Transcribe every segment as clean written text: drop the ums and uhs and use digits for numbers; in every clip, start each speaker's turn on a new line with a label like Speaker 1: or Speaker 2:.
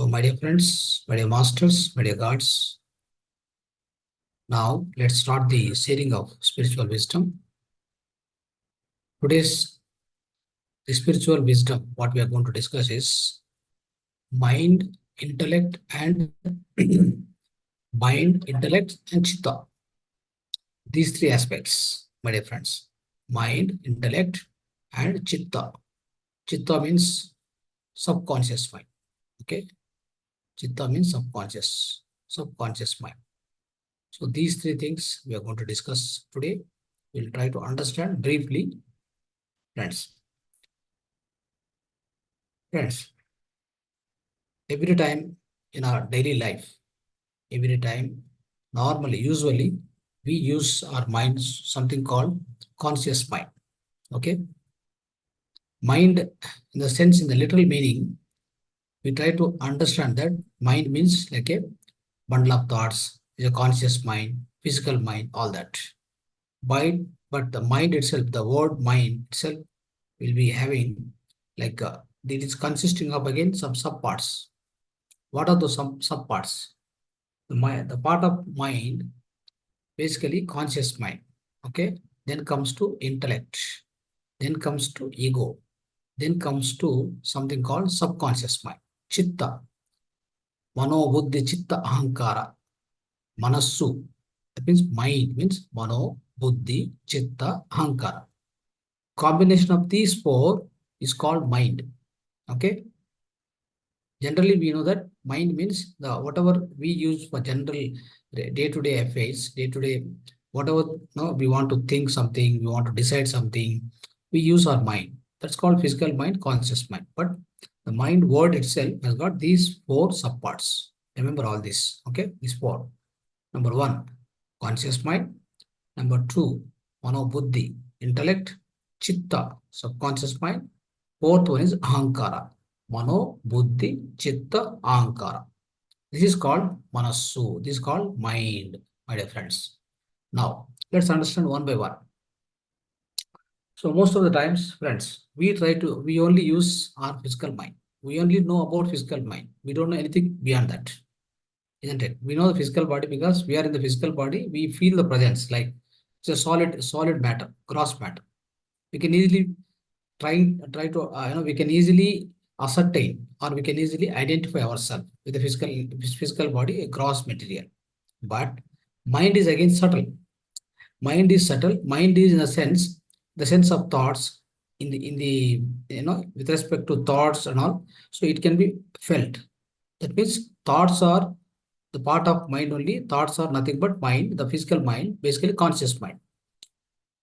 Speaker 1: So, my dear friends, my dear masters, my dear gods, now let's start the sharing of spiritual wisdom. Today's the spiritual wisdom, what we are going to discuss is mind, intellect, and mind, intellect, and chitta. These three aspects, my dear friends: mind, intellect, and chitta. Chitta means subconscious mind. Okay, chitta means subconscious mind. So these three things we are going to discuss today. We'll try to understand briefly, friends. Friends, every time in our daily life, every time, normally, usually, we use our minds, something called conscious mind. Okay? Mind, in the sense, in the literal meaning, we try to understand that mind means like a bundle of thoughts, is a conscious mind, physical mind, all that. But the mind itself, the word mind itself, will be having like it is consisting of again some subparts. What are those some subparts? The part of mind, basically conscious mind. Okay. Then comes to intellect. Then comes to ego. Then comes to something called subconscious mind. Chitta. Mano, buddhi, chitta, ahankara. Manassu. That means mind means mano, buddhi, chitta, ahankara. Combination of these four is called mind. Okay. Generally, we know that mind means the whatever we use for general day-to-day affairs, day-to-day, whatever we want to think something, we want to decide something, we use our mind. That's called physical mind, conscious mind. But the mind word itself has got these four subparts. Remember all this. Okay, these four. Number one, conscious mind. Number two, mano buddhi, intellect, chitta, subconscious mind. Fourth one is ahankara. Mano, buddhi, chitta, ahankara. This is called manassu. This is called mind, my dear friends. Now, let's understand one by one. So most of the times, friends, we only use our physical mind. We only know about physical mind. We don't know anything beyond that, isn't it? We know the physical body because we are in the physical body. We feel the presence like it's a solid matter, gross matter. We can easily try to we can easily ascertain or we can easily identify ourselves with the physical body, a gross material. But mind is again subtle. Mind is subtle. Mind is in a sense the sense of thoughts in the with respect to thoughts and all. So it can be felt. That means thoughts are the part of mind only. Thoughts are nothing but mind, the physical mind, basically conscious mind.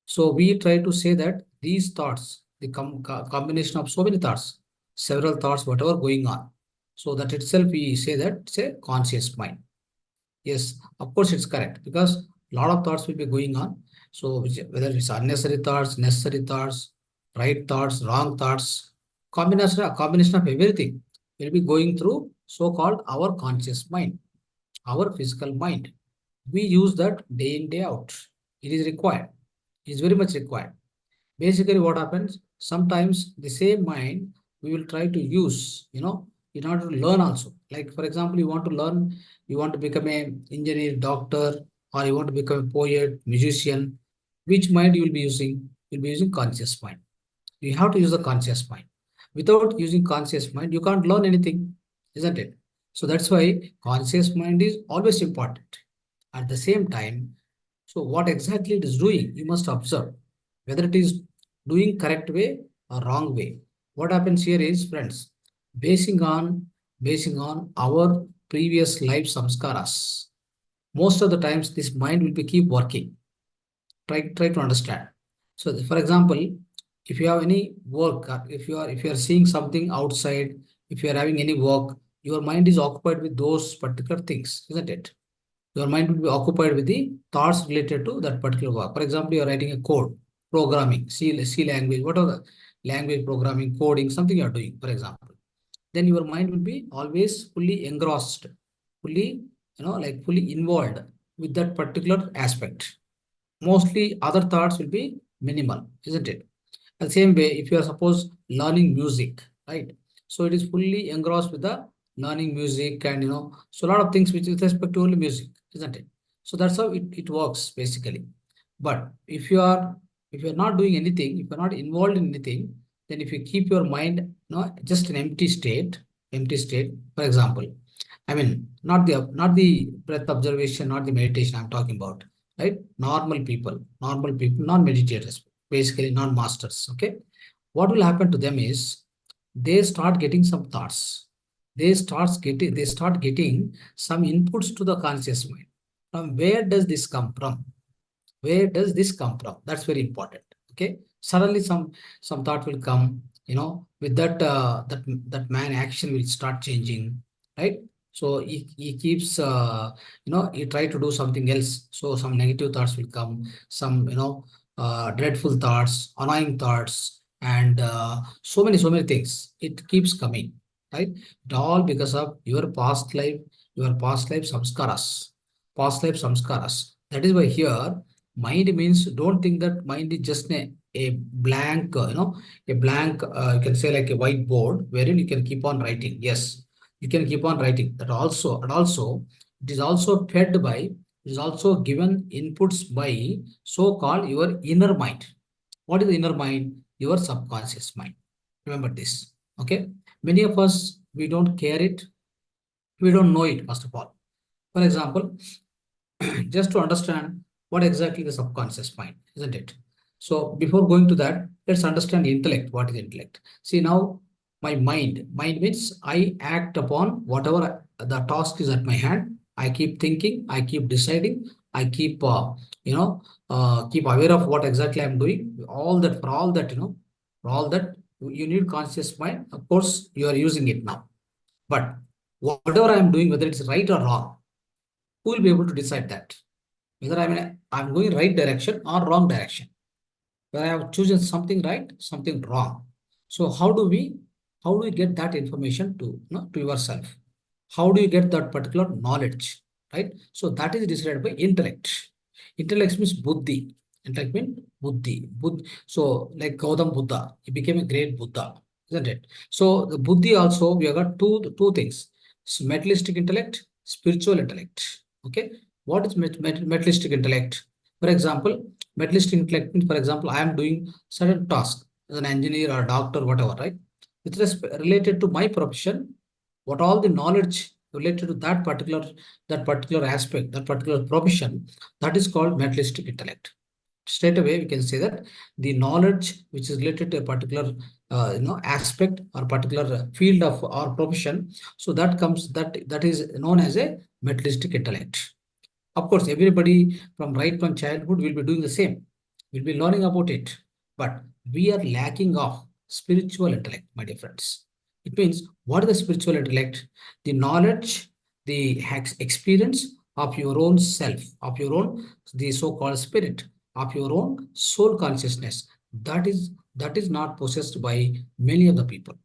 Speaker 1: So we try to say that these thoughts, the combination of so many thoughts, several thoughts, whatever going on. So that itself we say that it's a conscious mind. Yes, of course it's correct because a lot of thoughts will be going on. So whether it's unnecessary thoughts, necessary thoughts, right thoughts, wrong thoughts, a combination of everything will be going through so-called our conscious mind, our physical mind. We use that day in, day out. It is required. It is very much required. Basically, what happens? Sometimes the same mind we will try to use, in order to learn also. Like, for example, you want to learn, you want to become an engineer, doctor, or you want to become a poet, musician. Which mind you will be using? You'll be using conscious mind. You have to use the conscious mind. Without using conscious mind, you can't learn anything, isn't it? So that's why conscious mind is always important. At the same time, so what exactly it is doing, you must observe whether it is doing correct way or wrong way. What happens here is, friends, basing on our previous life samskaras, most of the times this mind will be keep working. Try to understand. So for example, if you have any work, if you are seeing something outside, if you are having any work, your mind is occupied with those particular things, isn't it? Your mind will be occupied with the thoughts related to that particular work. For example, you are writing a code, programming, C language, whatever the language programming, coding, something you are doing, for example. Then your mind will be always fully engrossed, fully, fully involved with that particular aspect. Mostly other thoughts will be minimal, isn't it? The same way, if you are suppose learning music, right? So it is fully engrossed with the learning music, and so a lot of things which with respect to only music, isn't it? So that's how it works basically. But if you're not doing anything, if you're not involved in anything, then if you keep your mind just an empty state, for example, I mean, not the breath observation, not the meditation I'm talking about, right? Normal people, non-meditators, basically non-masters. Okay, what will happen to them is they start getting some thoughts. They start getting some inputs to the conscious mind. From where does this come from? Where does this come from? That's very important. Okay, suddenly some thought will come, with that man action will start changing, right? So he keeps he try to do something else, so some negative thoughts will come, some dreadful thoughts, annoying thoughts, and so many things, it keeps coming, right? It all because of your past life samskaras, that is why here mind means, don't think that mind is just a blank, you can say like a whiteboard wherein you can keep on writing. Yes, you can keep on writing. And also, it is also fed by, it is also given inputs by so-called your inner mind. What is the inner mind? Your subconscious mind. Remember this. Okay. Many of us, we don't care it. We don't know it, first of all. For example, just to understand what exactly the subconscious mind, isn't it? So before going to that, let's understand intellect. What is intellect? See now, my mind means I act upon whatever the task is at my hand. I keep thinking, I keep deciding, I keep keep aware of what exactly I'm doing. For all that you need conscious mind. Of course, you are using it now. But whatever I'm doing, whether it's right or wrong, who will be able to decide that? Whether I'm going right direction or wrong direction, whether I have chosen something right, something wrong. So how do we get that information to yourself? How do you get that particular knowledge, right? So that is decided by intellect. Intellect means buddhi. Intellect means buddhi. So like Gautam Buddha, he became a great Buddha, isn't it? So the buddhi also, we have got two things: materialistic intellect, spiritual intellect. Okay, what is materialistic intellect? For example, materialistic intellect means, for example, I am doing certain task as an engineer or doctor, whatever, right? With respect related to my profession, what all the knowledge related to that particular aspect, that particular profession, that is called materialistic intellect. Straight away we can say that the knowledge which is related to a particular aspect or particular field of our profession, so that is known as a materialistic intellect. Of course, everybody from childhood will be doing the same. We'll be learning about it. But we are lacking of spiritual intellect, my dear friends. It means, what is the spiritual intellect? The knowledge, the experience of your own self, of your own, the so-called spirit, of your own soul consciousness. That is not possessed by many of the people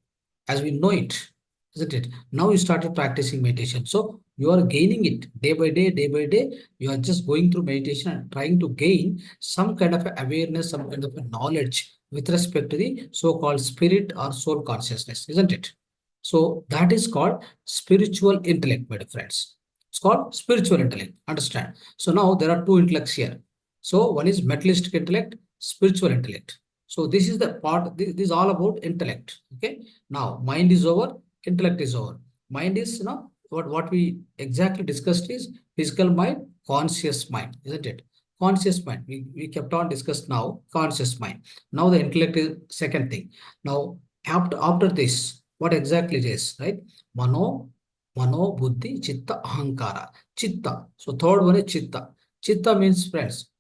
Speaker 1: as we know it, isn't it? Now you started practicing meditation. So you are gaining it day by day, day by day. You are just going through meditation and trying to gain some kind of awareness, some kind of a knowledge with respect to the so-called spirit or soul consciousness, isn't it? So that is called spiritual intellect, my dear friends. It's called spiritual intellect. Understand? So now there are two intellects here. So one is materialistic intellect, spiritual intellect. So this is the part, this is all about intellect. Okay. Now, mind is over, intellect is over. Mind is, what we exactly discussed is physical mind, conscious mind, isn't it? Conscious mind. We kept on discussed now, conscious mind. Now the intellect is second thing. Now, after this, what exactly it is, right? Buddhi, Chitta, Ahankara. Chitta. So third one is Chitta. Chitta means, friends,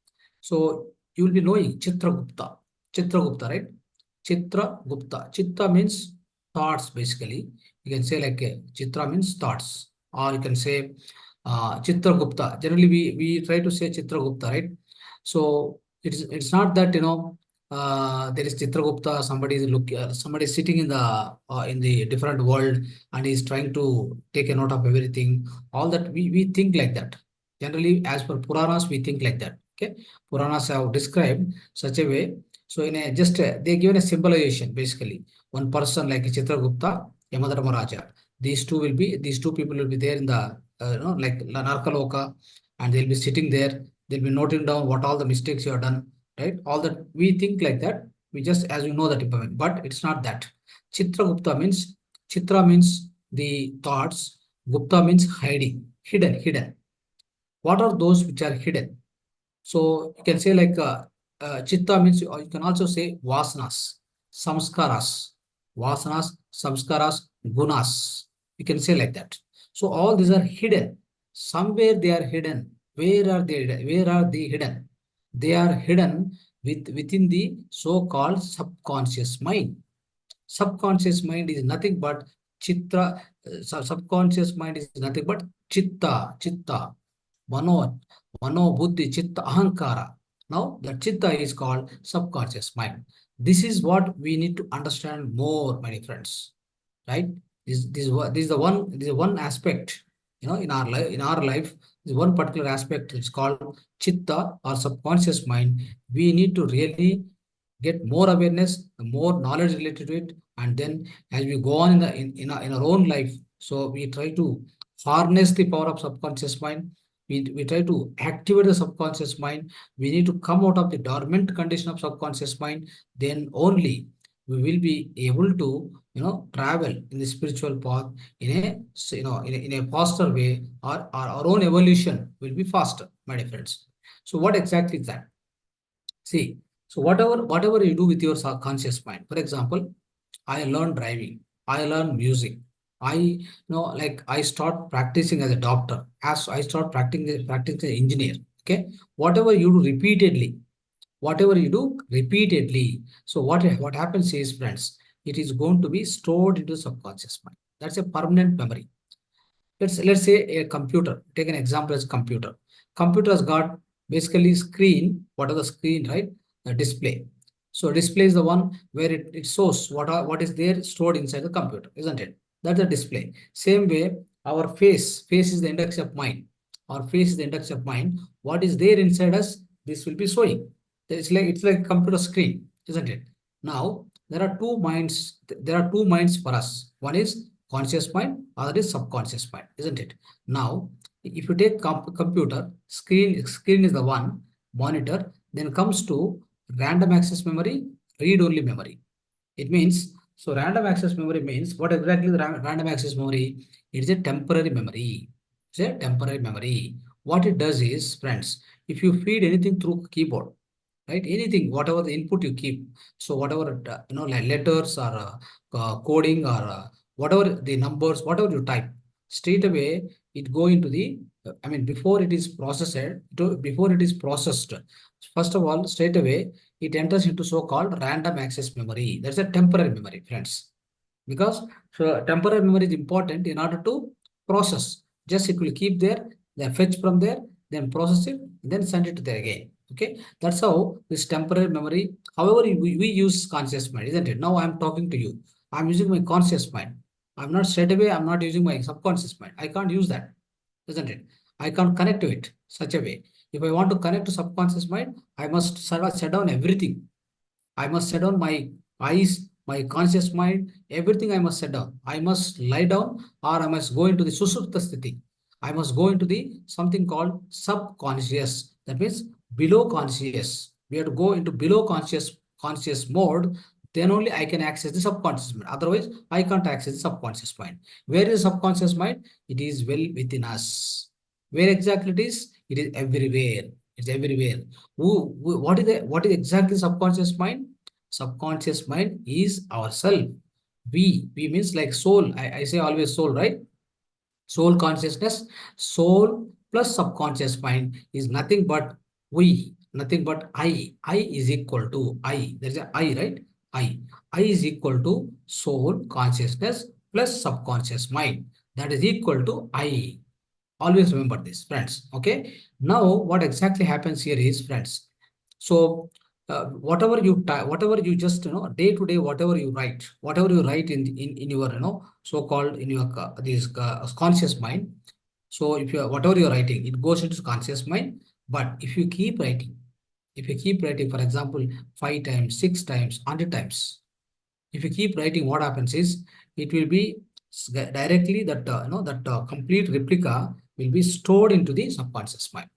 Speaker 1: so you will be knowing Chitragupta. Chitragupta, right? Chitragupta. Chitta means thoughts, basically. You can say like Chitra means thoughts, or you can say Chitragupta. Generally, we try to say Chitragupta, right? So it's not that there is Chitragupta. Somebody is sitting in the different world and is trying to take a note of everything. All that we think like that. Generally, as per Puranas, we think like that. Okay, Puranas have described such a way. So in they given a symbolization basically. One person like Chitragupta, Yamadharma Raja. these two people will be there in the like Narkaloka, and they'll be sitting there. They'll be noting down what all the mistakes you have done, right? All that we think like that. We just as you know that information, but it's not that. Chitragupta means Chitra means the thoughts. Gupta means hiding, hidden. What are those which are hidden? So you can say like chitta means, or you can also say vasanas, samskaras, samskaras, gunas. You can say like that. So all these are hidden. Somewhere they are hidden. Where are they? Where are they hidden? They are hidden within the so-called subconscious mind. Subconscious mind is nothing but chitra. Subconscious mind is nothing but chitta, mano, buddhi, chitta, ahankara. Now, the chitta is called subconscious mind. This is what we need to understand more, my friends. Right? This is one aspect, in our life, this one particular aspect is called chitta or subconscious mind. We need to really get more awareness, more knowledge related to it, and then as we go on in our own life, so we try to harness the power of subconscious mind. We try to activate the subconscious mind. We need to come out of the dormant condition of subconscious mind. Then only we will be able to travel in the spiritual path in a in a faster way, or our own evolution will be faster, my dear friends. So what exactly is that? See, so whatever you do with your subconscious mind, for example, I learn driving, I learn music, like I start practicing as a doctor, as I start practicing as an engineer. Okay, whatever you do repeatedly, so what happens is, friends, it is going to be stored into subconscious mind. That's a permanent memory. Let's say a computer. Take an example as computer. Computer has got basically screen. What are the screen, right? The display. So display is the one where it shows what is there stored inside the computer, isn't it? That's the display. Same way, our face is the index of mind. Our face is the index of mind. What is there inside us, this will be showing. It's like computer screen, isn't it? Now there are two minds. There are two minds for us. One is conscious mind, other is subconscious mind, isn't it? Now, if you take computer screen is the one monitor, then comes to random access memory, read only memory. It means, so random access memory means what exactly the random access memory? It is a temporary memory. It's a temporary memory. What it does is, friends, if you feed anything through keyboard, right? Anything, whatever the input you keep. So whatever, like letters or coding or whatever the numbers, whatever you type, straight away it go into the, before it is processed, before it is processed, first of all, straight away, it enters into so-called random access memory. That's a temporary memory, friends. Because so temporary memory is important in order to process. Just it will keep there, then fetch from there, then process it, then send it to there again. Okay, that's how this temporary memory. However, we use conscious mind, isn't it? Now I'm talking to you. I'm using my conscious mind. I'm not straight away. I'm not using my subconscious mind. I can't use that, isn't it? I can't connect to it such a way. If I want to connect to subconscious mind, I must shut down everything. I must set down my eyes, my conscious mind, everything I must set down. I must lie down, or I must go into the susupta sthiti. I must go into the something called subconscious. That means below conscious. We have to go into below conscious mode. Then only I can access the subconscious mind. Otherwise, I can't access the subconscious mind. Where is subconscious mind? It is well within us. Where exactly it is? It is everywhere. It's everywhere. What is exactly subconscious mind? Subconscious mind is ourself. We means like soul. I say always soul, right? Soul consciousness, soul plus subconscious mind is nothing but we, nothing but I. I is equal to I. There is a I, right? I. I is equal to soul consciousness plus subconscious mind. That is equal to I. Always remember this, friends. Okay. Now, what exactly happens here is, friends. So, whatever you just day to day, whatever you write in your so-called in your this conscious mind. So, if you whatever you're writing, it goes into conscious mind. But if you keep writing, for example, 5 times, 6 times, 100 times, if you keep writing, what happens is it will be directly that complete replica will be stored into the subconscious mind.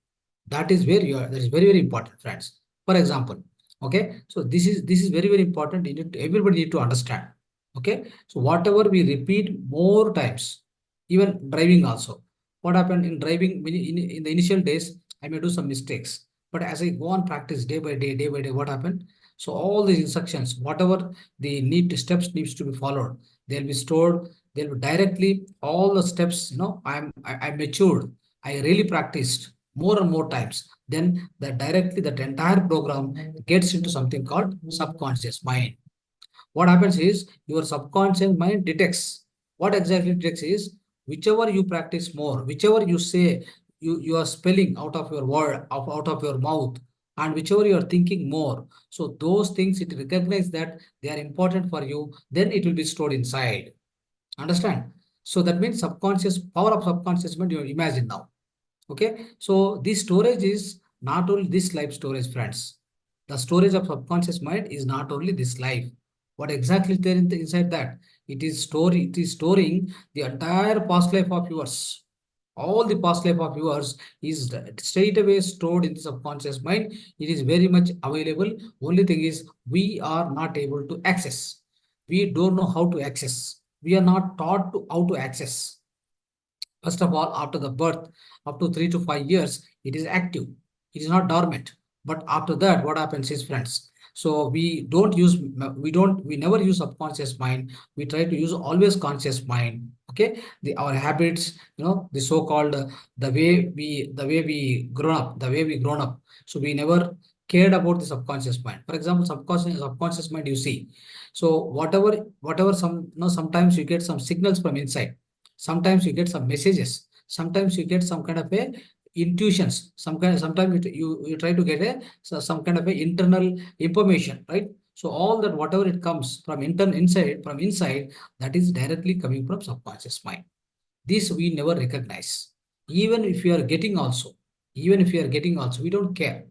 Speaker 1: That is where you are. That is very, very important, friends. For example, okay. So this is very, very important. Everybody need to understand. Okay. So whatever we repeat more times, even driving also. What happened in driving in the initial days, I may do some mistakes. But as I go on practice day by day, what happened? So all these instructions, whatever the steps needs to be followed, they'll be stored. They'll be directly all the steps. I matured. I really practiced more and more times, then that entire program gets into something called subconscious mind. What happens is your subconscious mind detects what exactly detects is whichever you practice more, whichever you say, you are spelling out of your word, out of your mouth, and whichever you are thinking more. So those things it recognizes that they are important for you, then it will be stored inside. Understand? So that means subconscious power of subconscious mind. You imagine now. Okay, so this storage is not only this life storage, friends. The storage of subconscious mind is not only this life. What exactly is there inside that? It is storing the entire past life of yours. All the past life of yours is straight away stored in the subconscious mind. It is very much available. Only thing is we are not able to access. We don't know how to access. We are not taught to how to access. First of all, after the birth, up to 3 to 5 years, it is active. It is not dormant. But after that, what happens is, friends, so we never use subconscious mind. We try to use always conscious mind. Okay, our habits, the so-called the way we grown up. So we never cared about the subconscious mind. For example, subconscious mind, you see. So whatever sometimes you get some signals from inside. Sometimes you get some messages. Sometimes you get some kind of a intuitions. Sometimes you try to get some kind of a internal information, right? So all that whatever it comes from inside, that is directly coming from subconscious mind. This we never recognize. Even if you are getting also, we don't care.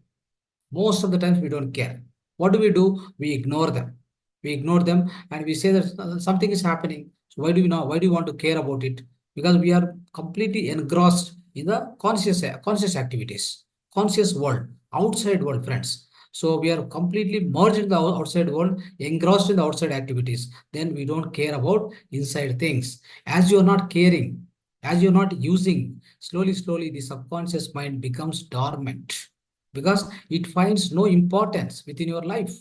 Speaker 1: Most of the times we don't care. What do? We ignore them. We ignore them and we say that something is happening. So why do you want to care about it? Because we are completely engrossed in the conscious activities, conscious world, outside world, friends. So we are completely merged in the outside world, engrossed in the outside activities. Then we don't care about inside things. As you're not caring, as you're not using, slowly, the subconscious mind becomes dormant because it finds no importance within your life.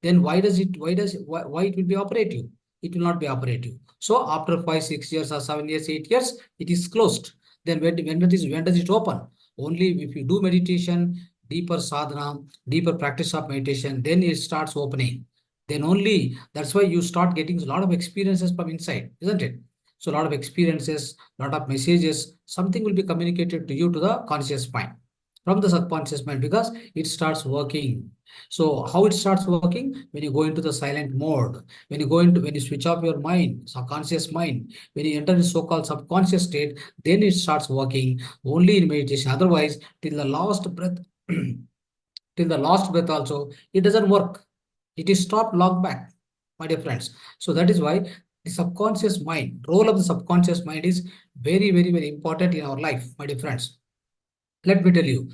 Speaker 1: Then why it will be operative? It will not be operative. So after 5 6 years or 7 years 8 years it is closed. Then when does it open? Only if you do meditation, deeper sadhana, deeper practice of meditation, then it starts opening. Then only that's why you start getting a lot of experiences from inside, isn't it? So a lot of experiences, a lot of messages, something will be communicated to you to the conscious mind from the subconscious mind because it starts working. So how it starts working? When you go into the silent mode, when you switch off your mind, subconscious mind, when you enter the so-called subconscious state, then it starts working only in meditation. Otherwise, till the last breath, till the last breath also, it doesn't work. It is stopped locked back, my dear friends. So that is why the subconscious mind, role of the subconscious mind is very, very, very important in our life, my dear friends. Let me tell you,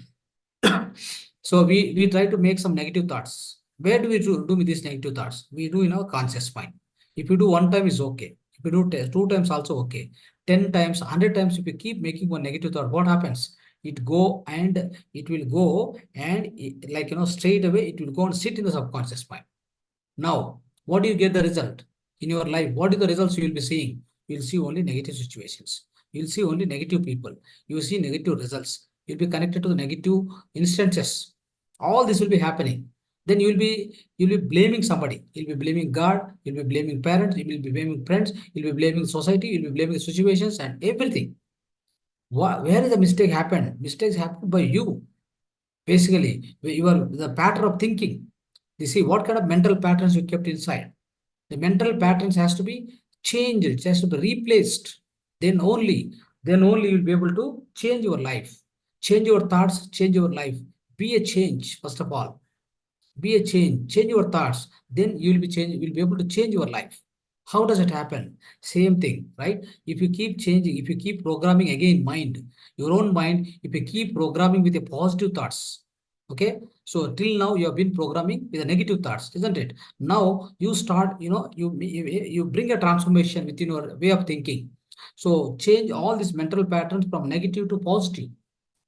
Speaker 1: so we try to make some negative thoughts. Where do we do with these negative thoughts? We do in our conscious mind. If you do one time is okay. If you do two times also okay. 10 times, 100 times, if you keep making one negative thought, what happens? It will go and straight away it will go and sit in the subconscious mind. Now, what do you get the result in your life? What are the results you will be seeing? You'll see only negative situations. You'll see only negative people. You will see negative results. You'll be connected to the negative instances. All this will be happening. Then you'll be blaming somebody. You'll be blaming God. You'll be blaming parents. You will be blaming friends. You'll be blaming society. You'll be blaming situations and everything. Where is the mistake happened? Mistakes happened by you. Basically, your the pattern of thinking. You see what kind of mental patterns you kept inside. The mental patterns has to be changed. It has to be replaced. Then only, then only you'll be able to change your life, change your thoughts, change your life. Be a change first of all. Be a change. Change your thoughts. Then you will be change. You'll be able to change your life. How does it happen? Same thing, right? If you keep changing, if you keep programming again mind, your own mind, if you keep programming with a positive thoughts, okay? So till now you have been programming with the negative thoughts, isn't it? Now you start, you bring a transformation within your way of thinking. So change all these mental patterns from negative to positive.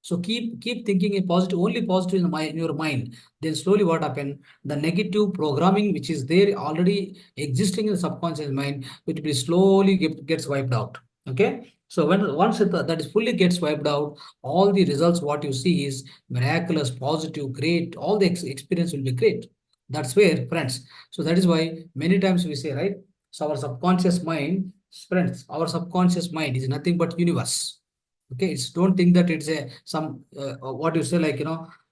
Speaker 1: So keep thinking in positive, only positive in, in your mind. Then slowly what happen? The negative programming which is there already existing in the subconscious mind, it will slowly gets wiped out. Okay. So once that is fully gets wiped out, all the results what you see is miraculous, positive, great. All the experience will be great. That's where, friends. So that is why many times we say, right? So our subconscious mind, friends, our subconscious mind is nothing but universe. Okay, it's don't think that it's a some what you say, like,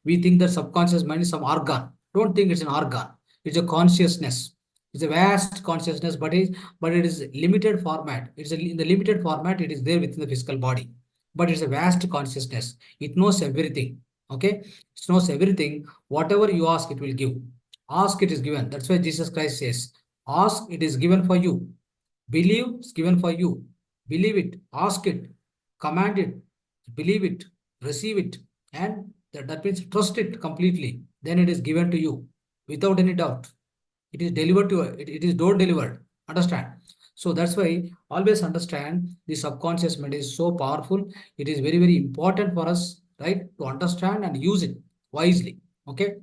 Speaker 1: we think that subconscious mind is some organ. Don't think it's an organ. It's a consciousness. It's a vast consciousness, but it is limited format. In the limited format. It is there within the physical body, but it's a vast consciousness. It knows everything. Okay, it knows everything. Whatever you ask, it will give. Ask, it is given. That's why Jesus Christ says, "Ask, it is given for you. Believe, it's given for you. Believe it. Ask it. Command it, believe it, receive it, and that means trust it completely. Then it is given to you without any doubt. It is delivered to you. It is door delivered. Understand? So that's why always understand the subconscious mind is so powerful. It is very, very important for us, right, to understand and use it wisely. Okay.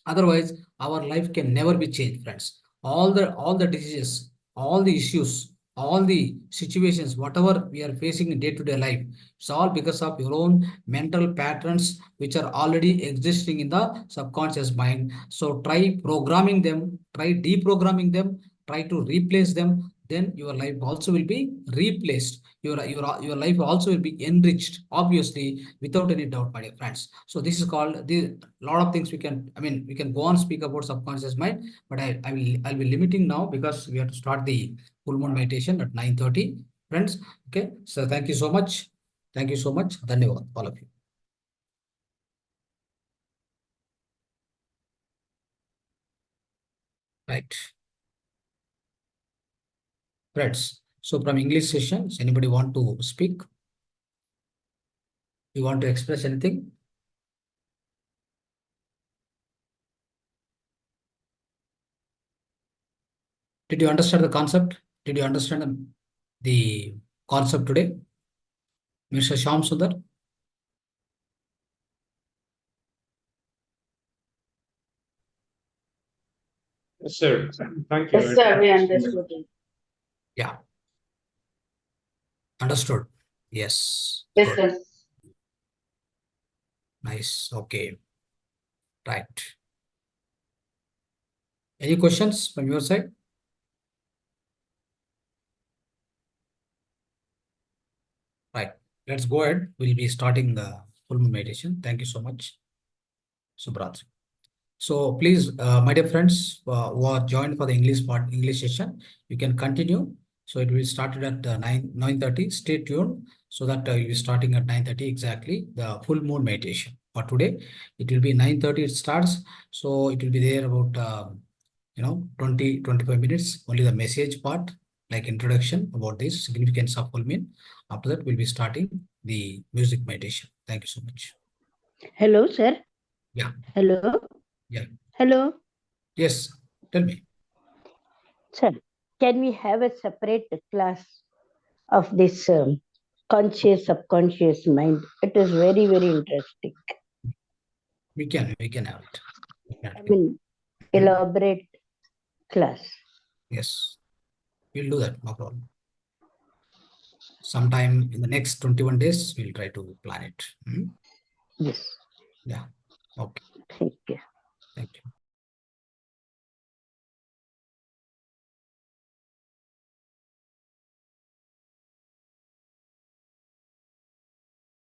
Speaker 1: Otherwise, our life can never be changed, friends. All the diseases, all the issues, all the situations, whatever we are facing in day-to-day life, it's all because of your own mental patterns which are already existing in the subconscious mind. So try programming them, try deprogramming them, try to replace them. Then your life also will be replaced. Your life also will be enriched, obviously, without any doubt, my dear friends. So this is called the lot of things we can, we can go on speak about subconscious mind, but I'll be limiting now because we have to start the full moon meditation at 9:30, friends. Okay, so thank you so much. Thank you so much. Dhanyavad, all of you. Right, friends. So from English sessions, anybody want to speak? You want to express anything? Did you understand the concept? Did you understand the concept today, Mr. Shyam Sundar?
Speaker 2: Yes, sir. Thank you.
Speaker 3: Yes, sir, we understood it.
Speaker 1: Yeah, understood. Yes,
Speaker 3: Yes,
Speaker 1: good.
Speaker 3: sir.
Speaker 1: Nice. Okay, right. Any questions from your side? Right. Let's go ahead. We'll be starting the full moon meditation. Thank you so much, Subrat. So please, my dear friends who are joined for the English session, you can continue. So it will start at 9:30. Stay tuned so that you'll be starting at 9:30 exactly the full moon meditation. For today, it will be 9:30. It starts. So it will be there about 20-25 minutes. Only the message part, like introduction about this significance of full moon. After that, we'll be starting the music meditation. Thank you so much.
Speaker 4: Hello, sir.
Speaker 1: Yeah.
Speaker 4: Hello.
Speaker 1: Yeah.
Speaker 4: Hello.
Speaker 1: Yes. Tell me.
Speaker 4: Sir, can we have a separate class of this conscious, subconscious mind? It is very, very interesting.
Speaker 1: We can have it.
Speaker 4: I mean, elaborate class.
Speaker 1: Yes, we'll do that. No problem. Sometime in the next 21 days, we'll try to plan it.
Speaker 4: Yes.
Speaker 1: Yeah. Okay.
Speaker 4: Thank you.